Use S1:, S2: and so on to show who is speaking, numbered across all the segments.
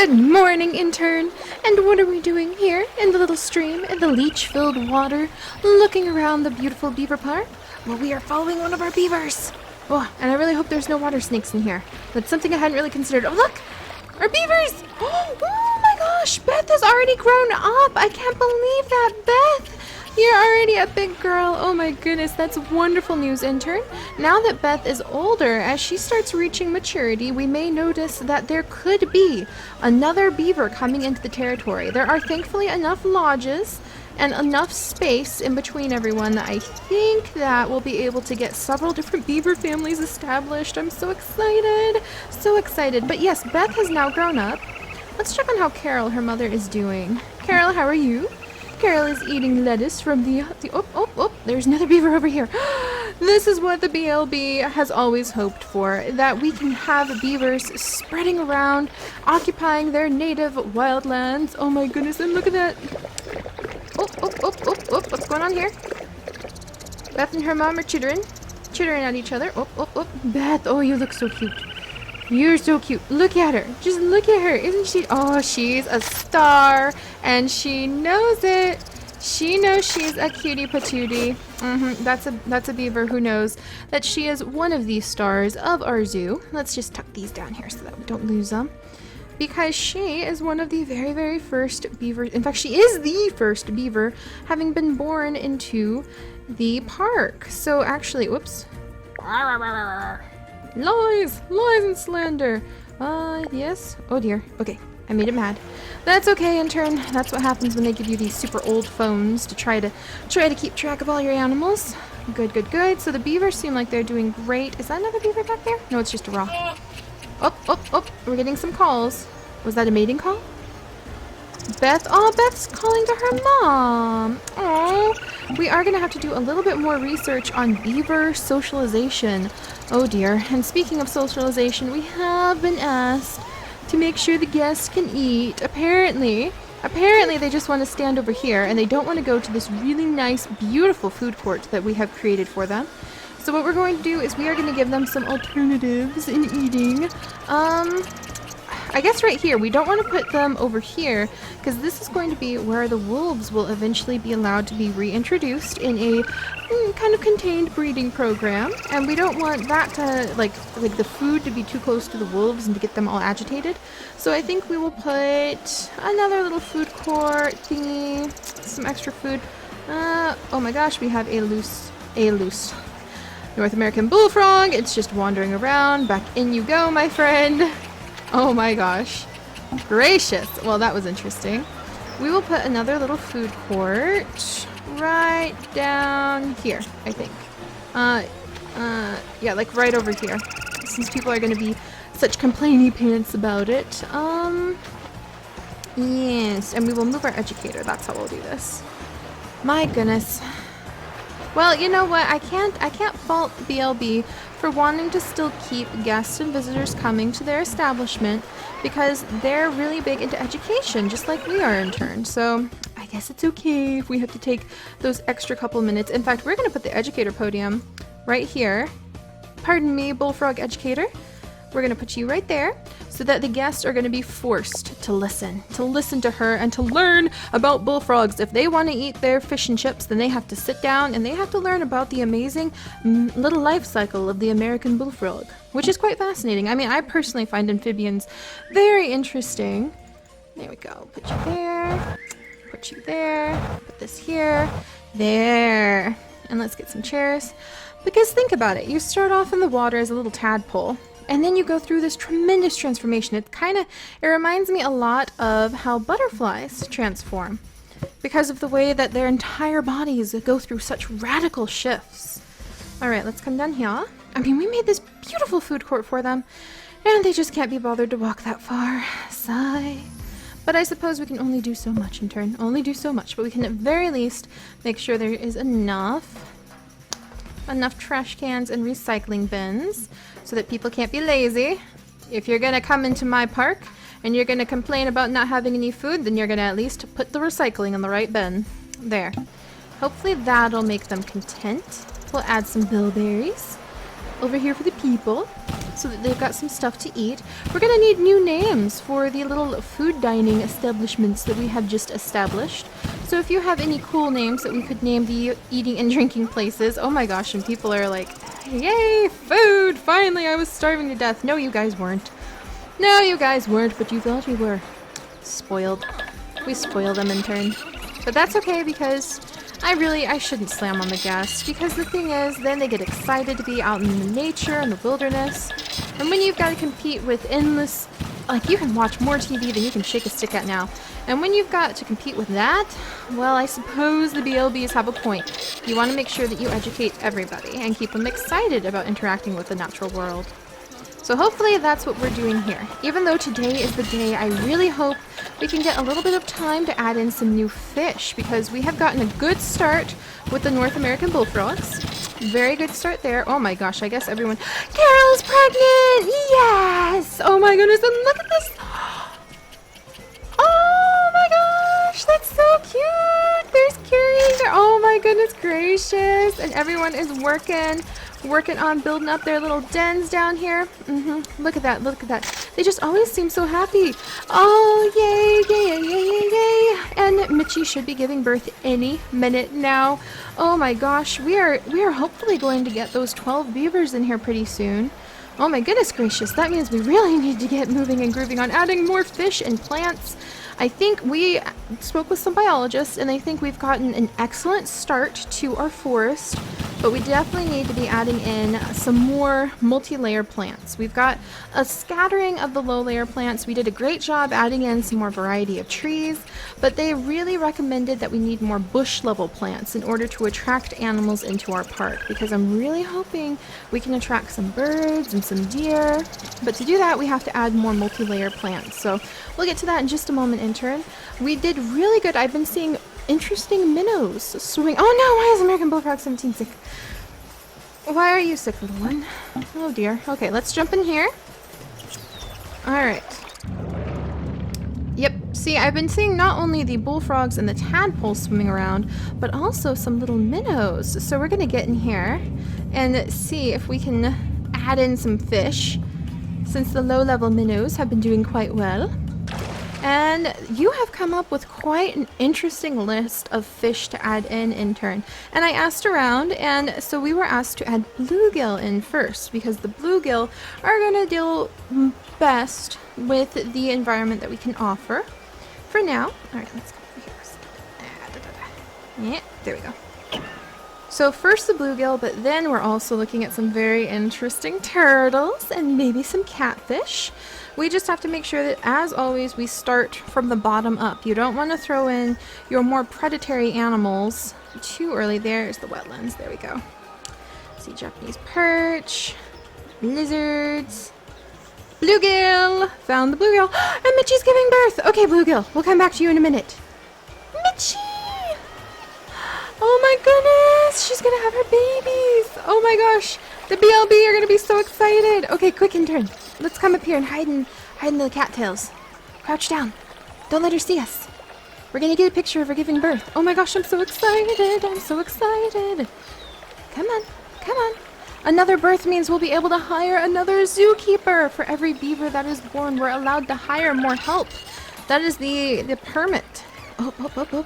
S1: Good morning, Intern! And what are we doing here in the little stream, in the leech-filled water, looking around the beautiful beaver park? Well, we are following one of our beavers! Oh, and I really hope there's no water snakes in here. That's something I hadn't really considered. Oh, look! Our beavers! Oh my gosh! Beth has already grown up! I can't believe that, Beth! You're already a big girl. Oh my goodness, that's wonderful news, Intern. Now that Beth is older, as she starts reaching maturity, we may notice that there could be another beaver coming into the territory. There are thankfully enough lodges and enough space in between everyone that I think that we'll be able to get several different beaver families established. I'm so excited. So excited. But yes, Beth has now grown up. Let's check on how Carol, her mother, is doing. Carol, how are you? Carol is eating lettuce from there's another beaver over here. This is what the BLB has always hoped for, that we can have beavers spreading around, occupying their native wildlands. Oh my goodness, and look at that. What's going on here? Beth and her mom are chittering at each other. Beth, oh, you look so cute. You're so cute. Look at her. Just look at her. Isn't she? Oh, she's a star. And she knows it. She knows she's a cutie patootie. That's a beaver who knows that she is one of these stars of our zoo. Let's just tuck these down here so that we don't lose them. Because she is one of the very, very first beavers. In fact, she is the first beaver having been born into the park. So actually, whoops. Lies and slander. Yes. Oh dear. Okay, I made it mad. That's okay, Intern. That's what happens when they give you these super old phones to try to keep track of all your animals. Good. So the beavers seem like they're doing great. Is that another beaver back there? No, it's just a rock. Oh, we're getting some calls. Was that a mating call? Beth, Beth's calling to her mom. Oh, we are gonna have to do a little bit more research on beaver socialization. Oh dear, and speaking of socialization, we have been asked to make sure the guests can eat. Apparently they just want to stand over here and they don't want to go to this really nice, beautiful food court that we have created for them. So what we're going to do is we are going to give them some alternatives in eating. I guess right here. We don't want to put them over here because this is going to be where the wolves will eventually be allowed to be reintroduced in a kind of contained breeding program, and we don't want that to like the food to be too close to the wolves and to get them all agitated. So I think we will put another little food court thingy, some extra food. Oh my gosh, we have a loose North American bullfrog. It's just wandering around. Back in you go, my friend. Oh my gosh. Gracious. Well, that was interesting. We will put another little food court right down here, I think. Yeah, like right over here. Since people are going to be such complainy pants about it. Yes, and we will move our educator. That's how we'll do this. My goodness. Well, you know what? I can't fault the BLB for wanting to still keep guests and visitors coming to their establishment because they're really big into education, just like we are in turn. So I guess it's okay if we have to take those extra couple minutes. In fact, we're going to put the educator podium right here. Pardon me, bullfrog educator. We're going to put you right there so that the guests are going to be forced to listen to her and to learn about bullfrogs. If they want to eat their fish and chips, then they have to sit down and they have to learn about the amazing little life cycle of the American bullfrog, which is quite fascinating. I mean, I personally find amphibians very interesting. There we go. Put you there. Put you there. Put this here. There. And let's get some chairs. Because think about it. You start off in the water as a little tadpole. And then you go through this tremendous transformation. It reminds me a lot of how butterflies transform because of the way that their entire bodies go through such radical shifts. All right, let's come down here. I mean, we made this beautiful food court for them and they just can't be bothered to walk that far. Sigh. But I suppose we can only do so much in turn. Only do so much, but we can at very least make sure there is enough trash cans and recycling bins so that people can't be lazy. If you're gonna come into my park and you're gonna complain about not having any food, then you're gonna at least put the recycling in the right bin. There. Hopefully that'll make them content. We'll add some bilberries over here for the people. so that they've got some stuff to eat. We're gonna need new names for the little food dining establishments that we have just established. So if you have any cool names that we could name the eating and drinking places, oh my gosh, and people are like, yay, food! Finally, I was starving to death. No, you guys weren't. No, you guys weren't, but you thought you were. Spoiled. We spoil them in turn. But that's okay because I shouldn't slam on the gas, because the thing is, then they get excited to be out in the nature and the wilderness. And when you've got to compete with endless, like, you can watch more TV than you can shake a stick at now. And when you've got to compete with that, well, I suppose the BLBs have a point. You want to make sure that you educate everybody and keep them excited about interacting with the natural world. So hopefully that's what we're doing here. Even though today is the day, I really hope we can get a little bit of time to add in some new fish, because we have gotten a good start with the North American bullfrogs. Very good start there. Oh my gosh, I guess everyone... Carol's pregnant! Yes! Oh my goodness, and look at this! Oh my gosh, that's so cute! There's cuties there. Oh my goodness gracious! And everyone is working on building up their little dens down here. Look at that, look at that. They just always seem so happy. Oh, yay, yay, yay, yay, yay. And Mitchie should be giving birth any minute now. Oh my gosh, we are hopefully going to get those 12 beavers in here pretty soon. Oh my goodness gracious, that means we really need to get moving and grooving on adding more fish and plants. I think we spoke with some biologists, and they think we've gotten an excellent start to our forest, but we definitely need to be adding in some more multi-layer plants. We've got a scattering of the low-layer plants. We did a great job adding in some more variety of trees, but they really recommended that we need more bush-level plants in order to attract animals into our park, because I'm really hoping we can attract some birds and some deer. But to do that, we have to add more multi-layer plants. So we'll get to that in just a moment, Intern. We did really good. I've been seeing interesting minnows swimming. Oh no, why is American Bullfrog 17 sick? Why are you sick, little one? Oh dear. Okay, let's jump in here. Alright. Yep, see, I've been seeing not only the bullfrogs and the tadpoles swimming around, but also some little minnows. So we're gonna get in here and see if we can add in some fish, since the low-level minnows have been doing quite well. And you have come up with quite an interesting list of fish to add in, Intern. And I asked around, and so we were asked to add bluegill in first, because the bluegill are going to deal best with the environment that we can offer for now. Alright, let's go over here. Yeah, there we go. So first the bluegill, but then we're also looking at some very interesting turtles and maybe some catfish. We just have to make sure that, as always, we start from the bottom up. You don't want to throw in your more predatory animals too early. There's the wetlands. There we go. See, Japanese perch, lizards, bluegill. Found the bluegill. And Mitchie's giving birth. Okay, bluegill, we'll come back to you in a minute. Mitchie! Oh my goodness, she's gonna have her babies. Oh my gosh, the BLB are gonna be so excited. Okay, quick, Intern. Let's come up here and hide in the cattails. Crouch down. Don't let her see us. We're gonna get a picture of her giving birth. Oh my gosh, I'm so excited. I'm so excited. Come on, come on. Another birth means we'll be able to hire another zookeeper. For every beaver that is born, we're allowed to hire more help. That is the permit. Oh, oh, oh, oh.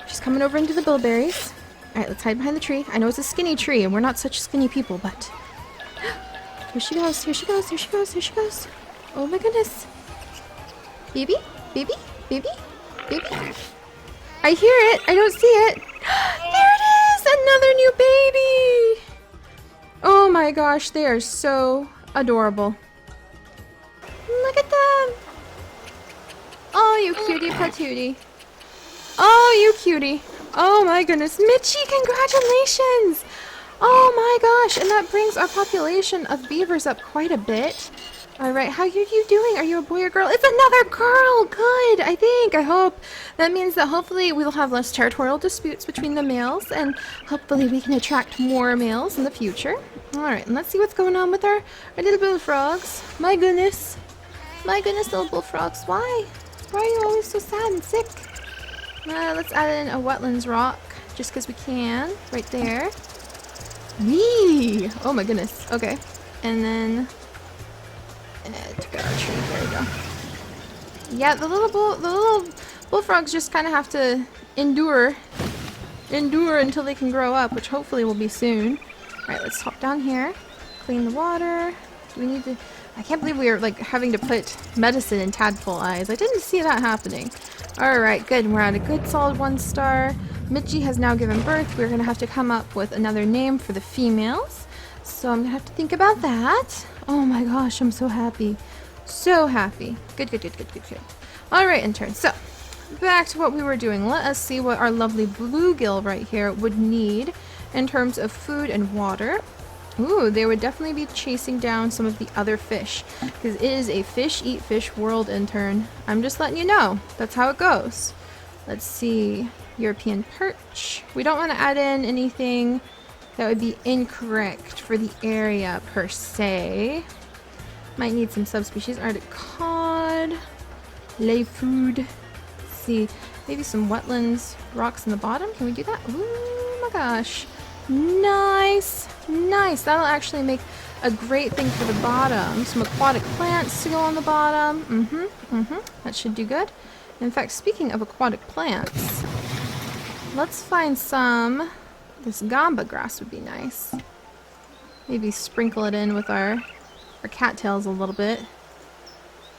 S1: She's coming over into the bilberries. Alright, let's hide behind the tree. I know it's a skinny tree, and we're not such skinny people, but... Here she goes, here she goes, here she goes, here she goes. Oh my goodness. Baby? Baby? Baby? Baby? I hear it. I don't see it. There it is! Another new baby! Oh my gosh, they are so adorable. Look at them! Oh, you cutie patootie. Oh, you cutie. Oh my goodness. Mitchie, congratulations! Oh my gosh, and that brings our population of beavers up quite a bit. Alright, how are you doing? Are you a boy or girl? It's another girl! Good, I think, I hope. That means that hopefully we'll have less territorial disputes between the males, and hopefully we can attract more males in the future. Alright, and let's see what's going on with our little bullfrogs. My goodness. My goodness, little bullfrogs. Why? Why are you always so sad and sick? Let's add in a wetlands rock, just because we can. Right there. Wee! Oh my goodness. Okay. And then To get our tree. There we go. Yeah, the little bullfrogs just kind of have to endure until they can grow up, which hopefully will be soon. All right, let's hop down here, clean the water. We need to. I can't believe we are like having to put medicine in tadpole eyes. I didn't see that happening. All right, good. We're at a good solid 1 star. Mitchie has now given birth. We're gonna have to come up with another name for the females. So I'm gonna have to think about that. Oh my gosh, I'm so happy. So happy. Good. All right, intern. So back to what we were doing. Let us see what our lovely bluegill right here would need in terms of food and water. Ooh, they would definitely be chasing down some of the other fish because it is a fish eat fish world, intern. I'm just letting you know. That's how it goes. Let's see. European perch. We don't want to add in anything that would be incorrect for the area per se. Might need some subspecies. Arctic cod. Lay food. Let's see. Maybe some wetlands rocks in the bottom. Can we do that? Ooh my gosh. Nice. That'll actually make a great thing for the bottom. Some aquatic plants to go on the bottom. That should do good. In fact, speaking of aquatic plants, let's find some. This gamba grass would be nice. Maybe sprinkle it in with our cattails a little bit.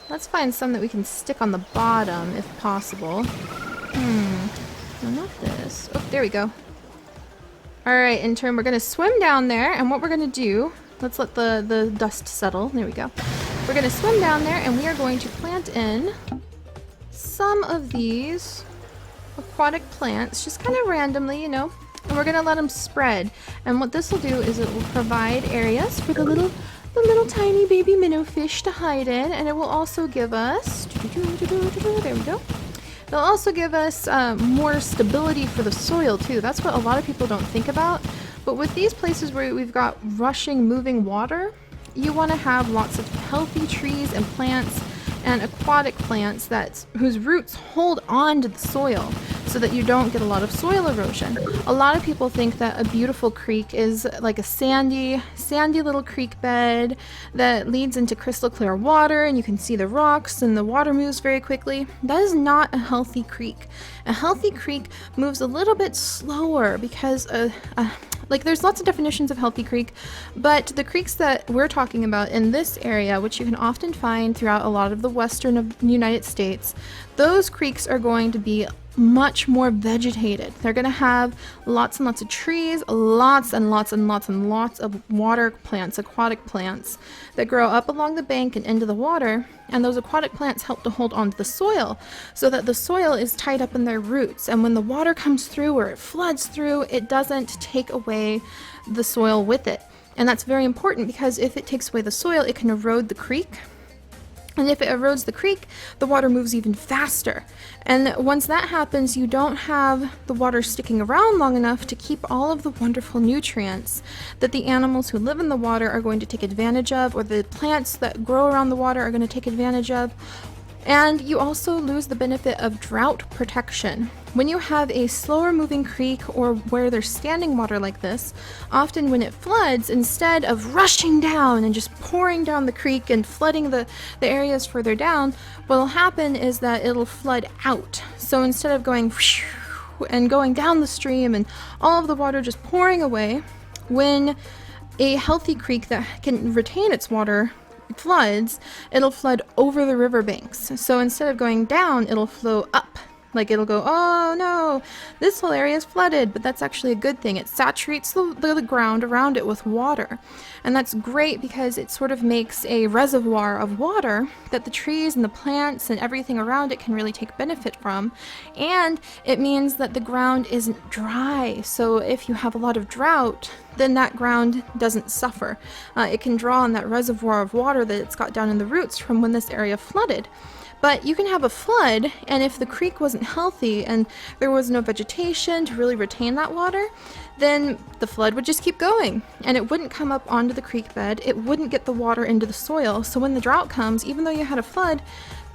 S1: Let's find some that we can stick on the bottom if possible. No, not this. Oh, there we go. Alright, intern, we're going to swim down there, and what we're going to do, let's let the dust settle. There we go. We're going to swim down there, and we are going to plant in some of these aquatic plants, just kind of randomly, you know, and we're going to let them spread. And what this will do is it will provide areas for the little tiny baby minnow fish to hide in, and it will also give us, there we go. It'll also give us more stability for the soil too. That's what a lot of people don't think about. But with these places where we've got rushing, moving water, you want to have lots of healthy trees and plants and aquatic plants whose roots hold on to the soil so that you don't get a lot of soil erosion. A lot of people think that a beautiful creek is like a sandy little creek bed that leads into crystal clear water and you can see the rocks and the water moves very quickly. That is not a healthy creek. A healthy creek moves a little bit slower because like there's lots of definitions of healthy creek, but the creeks that we're talking about in this area, which you can often find throughout a lot of the western United States, those creeks are going to be much more vegetated. They're going to have lots and lots of trees, lots and lots of water plants, aquatic plants that grow up along the bank and into the water, and those aquatic plants help to hold on to the soil so that the soil is tied up in their roots, and when the water comes through or it floods through, it doesn't take away the soil with it. And that's very important because if it takes away the soil, it can erode the creek. And if it erodes the creek, the water moves even faster. And once that happens, you don't have the water sticking around long enough to keep all of the wonderful nutrients that the animals who live in the water are going to take advantage of, or the plants that grow around the water are going to take advantage of. And you also lose the benefit of drought protection. When you have a slower moving creek or where there's standing water like this, often when it floods, instead of rushing down and just pouring down the creek and flooding the areas further down, what will happen is that it'll flood out. So instead of going and going down the stream and all of the water just pouring away, when a healthy creek that can retain its water floods, it'll flood over the riverbanks. So instead of going down, it'll flow up. Like it'll go, oh no, this whole area is flooded, but that's actually a good thing. It saturates the ground around it with water. And that's great because it sort of makes a reservoir of water that the trees and the plants and everything around it can really take benefit from. And it means that the ground isn't dry. So if you have a lot of drought, then that ground doesn't suffer. It can draw on that reservoir of water that it's got down in the roots from when this area flooded. But you can have a flood, and if the creek wasn't healthy and there was no vegetation to really retain that water, then the flood would just keep going, and it wouldn't come up onto the creek bed. It wouldn't get the water into the soil. So when the drought comes, even though you had a flood,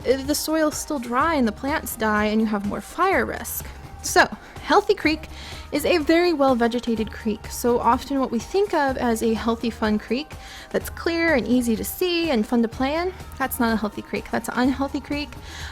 S1: the soil's still dry and the plants die and you have more fire risk. So healthy creek is a very well vegetated creek. So often what we think of as a healthy, fun creek that's clear and easy to see and fun to play in, that's not a healthy creek. That's an unhealthy creek.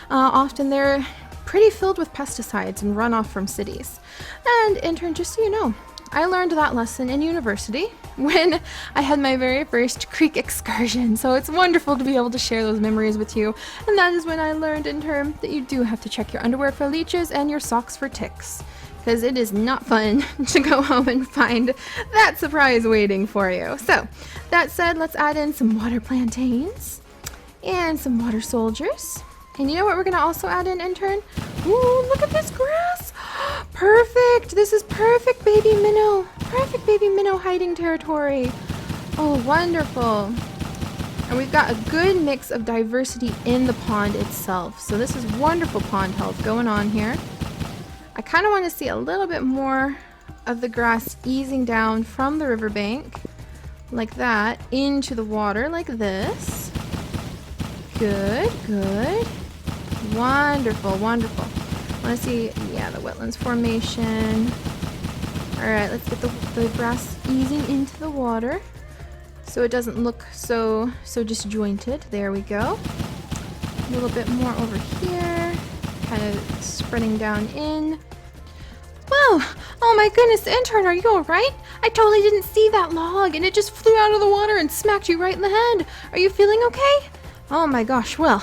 S1: Often they're pretty filled with pesticides and runoff from cities. And intern, just so you know, I learned that lesson in university when I had my very first creek excursion. So it's wonderful to be able to share those memories with you. And that is when I learned in term that you do have to check your underwear for leeches and your socks for ticks. Because it is not fun to go home and find that surprise waiting for you. So that said, let's add in some water plantains and some water soldiers. And you know what we're gonna also add in, intern? Ooh, look at this grass. Perfect. This is perfect baby minnow. Perfect baby minnow hiding territory. Oh, wonderful. And we've got a good mix of diversity in the pond itself. So this is wonderful pond health going on here. I kind of want to see a little bit more of the grass easing down from the riverbank like that into the water like this. Good, good. Wonderful, wonderful. I want to see, yeah, the wetlands formation. Alright, let's get the grass easing into the water so it doesn't look so disjointed. There we go. A little bit more over here. Kind of spreading down in. Whoa! Oh my goodness, intern, are you alright? I totally didn't see that log and it just flew out of the water and smacked you right in the head. Are you feeling okay? Oh my gosh, well,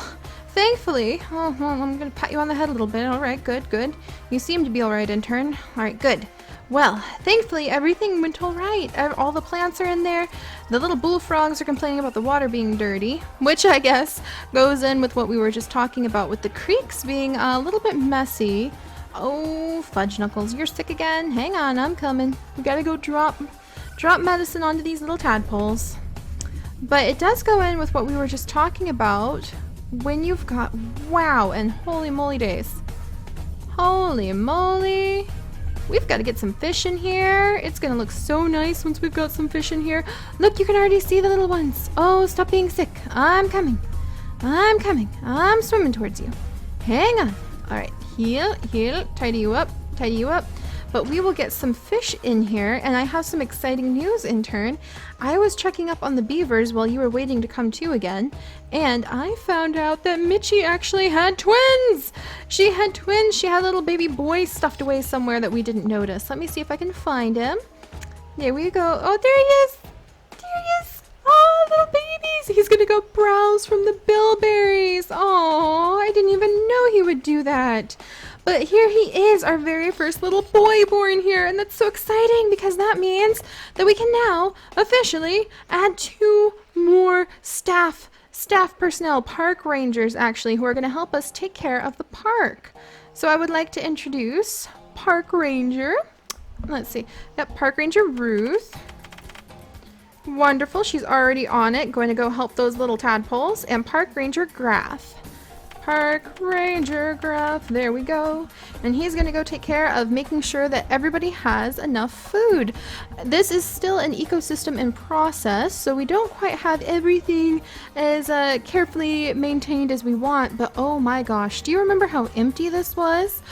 S1: thankfully, oh, well, I'm gonna pat you on the head a little bit. Alright, good, good. You seem to be alright, intern. Alright, good. Well, thankfully, everything went alright. All the plants are in there. The little bullfrogs are complaining about the water being dirty, which I guess goes in with what we were just talking about with the creeks being a little bit messy. Oh, fudge knuckles, you're sick again? Hang on, I'm coming. We gotta go drop medicine onto these little tadpoles. But it does go in with what we were just talking about when you've got, wow, and holy moly days. Holy moly. We've got to get some fish in here. It's going to look so nice once we've got some fish in here. Look, you can already see the little ones. Oh, stop being sick. I'm coming. I'm coming. I'm swimming towards you. Hang on. All right, heel, tidy you up, tidy you up. But we will get some fish in here, and I have some exciting news, intern. I was checking up on the beavers while you were waiting to come to again, and I found out that Mitchie actually had twins! She had twins! She had a little baby boy stuffed away somewhere that we didn't notice. Let me see if I can find him. There we go. Oh, there he is! There he is! Oh, little babies! He's gonna go browse from the bilberries! Oh, I didn't even know he would do that. But here he is, our very first little boy born here, and that's so exciting because that means that we can now officially add 2 more staff personnel, park rangers actually, who are going to help us take care of the park. So I would like to introduce Park Ranger. Let's see. Yep, Park Ranger Ruth. Wonderful, she's already on it, going to go help those little tadpoles. And Park Ranger Graf. Park Ranger Graf, there we go. And he's gonna go take care of making sure that everybody has enough food. This is still an ecosystem in process, so we don't quite have everything as carefully maintained as we want, but oh my gosh, do you remember how empty this was?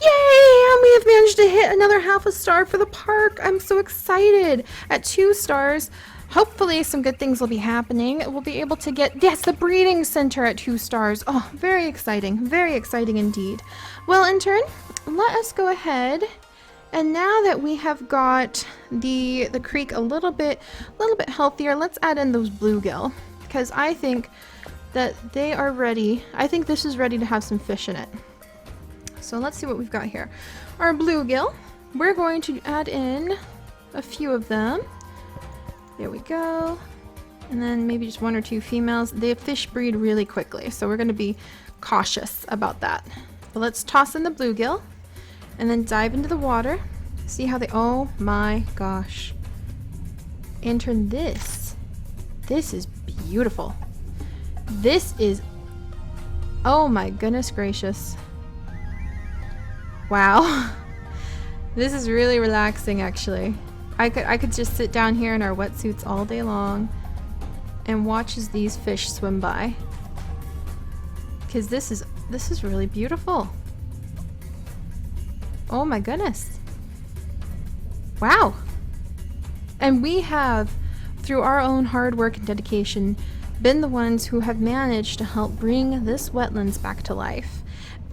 S1: Yay! And we have managed to hit another half a star for the park. I'm so excited. At 2 stars, hopefully some good things will be happening. We'll be able to get, yes, the breeding center at 2 stars. Oh, very exciting indeed. Well, intern, let us go ahead. And now that we have got the creek a little bit healthier, let's add in those bluegill, because I think that they are ready. I think this is ready to have some fish in it. So let's see what we've got here. Our bluegill, we're going to add in a few of them. There we go. And then maybe just 1 or 2 females. The fish breed really quickly, so we're going to be cautious about that. But let's toss in the bluegill and then dive into the water. See how they, oh my gosh. Intern, this is beautiful. This is, oh my goodness gracious. Wow. This is really relaxing actually. I could just sit down here in our wetsuits all day long and watch as these fish swim by. Because this is really beautiful. Oh my goodness. Wow. And we have, through our own hard work and dedication, been the ones who have managed to help bring this wetlands back to life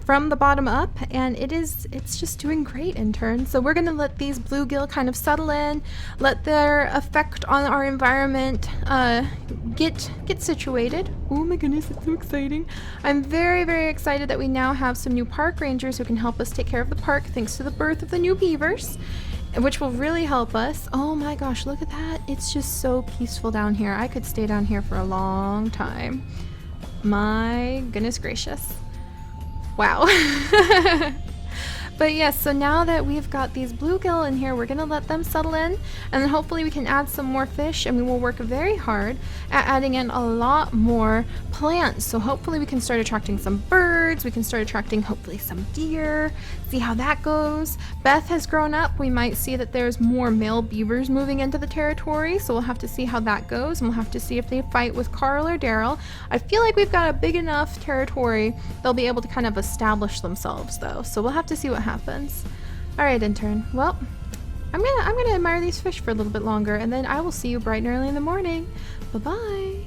S1: from the bottom up, and it's just doing great, Intern. So we're gonna let these bluegill kind of settle in, let their effect on our environment get situated. Oh my goodness, it's so exciting. I'm very, very excited that we now have some new park rangers who can help us take care of the park thanks to the birth of the new beavers, which will really help us. Oh my gosh, look at that. It's just so peaceful down here. I could stay down here for a long time. My goodness gracious. Wow. But yes, so now that we've got these bluegill in here, we're gonna let them settle in, and then hopefully we can add some more fish, and we will work very hard at adding in a lot more plants. So hopefully we can start attracting some birds, we can start attracting hopefully some deer, see how that goes. Beth has grown up. We might see that there's more male beavers moving into the territory, so we'll have to see how that goes, and we'll have to see if they fight with Carl or Daryl. I feel like we've got a big enough territory they'll be able to kind of establish themselves though, so we'll have to see what happens. All right, Intern. Well, I'm gonna admire these fish for a little bit longer, and then I will see you bright and early in the morning. Bye-bye.